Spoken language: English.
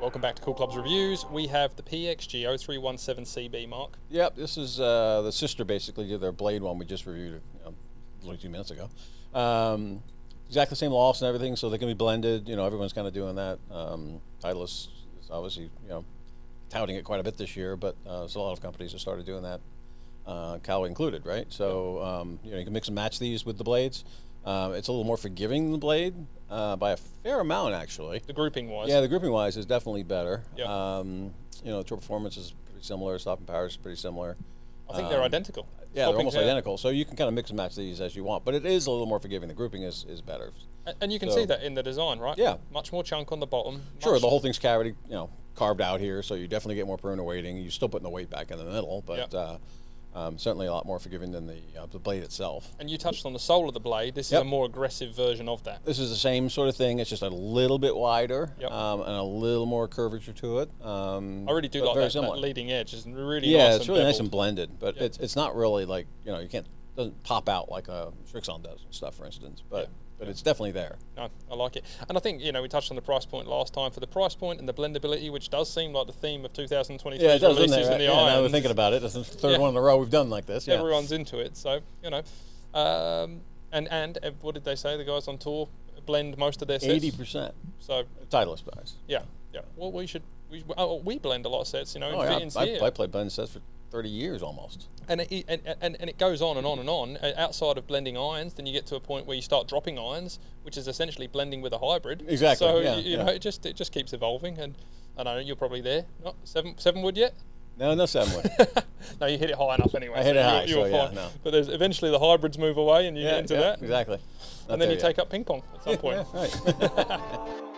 Welcome back to Cool Clubs Reviews. We have the PXG 0317CB, Mark. Yep, this is the sister basically to their Blade one we just reviewed only 2 minutes ago. Exactly the same lofts and everything, so they can be blended. Everyone's kind of doing that. Titleist is obviously touting it quite a bit this year, but there's a lot of companies that started doing that, Callaway included, right? So you can mix and match these with the blades. It's a little more forgiving than the Blade by a fair amount, actually. The grouping wise. Yeah, the grouping wise is definitely better. Yep. Tour Performance is pretty similar. Stop and Power is pretty similar. I think they're identical. Yeah, they're almost identical. So you can kind of mix and match these as you want, but it is a little more forgiving. The grouping is better. And you can see that in the design, right? Yeah. Much more chunk on the bottom. Sure, the whole thing's cavity, carved out here, so you definitely get more perimeter weighting. You're still putting the weight back in the middle, but certainly a lot more forgiving than the Blade itself. And you touched on the sole of the Blade. This is a more aggressive version of that. This is the same sort of thing. It's just a little bit wider and a little more curvature to it. I really do like that leading edge. It's really nice. Yeah, it's really nice beveled. and blended, but it's not really like you can't doesn't pop out like a Srixon does and stuff, for instance. But it's definitely there. No, I like it. And I think, we touched on the price point last time. For the price point and the blendability, which does seem like the theme of 2023 releases in the irons. irons. We're thinking about it. This is the third one in a row we've done like this. Yeah. Everyone's into it. So, and what did they say? The guys on tour blend most of their sets? 80%. So Titleist guys. Yeah. Well, we blend a lot of sets, I played blend sets for 30 years almost. And it goes on and on and on. Outside of blending irons, then you get to a point where you start dropping irons, which is essentially blending with a hybrid. Exactly. So yeah, it just keeps evolving. And I know you're probably there. Not seven wood yet? No 7 wood. No, you hit it high enough anyway. I hit it high, you're fine. yeah, no. But there's eventually the hybrids move away, and you get into that. Exactly. And then you take up ping pong at some point. Right.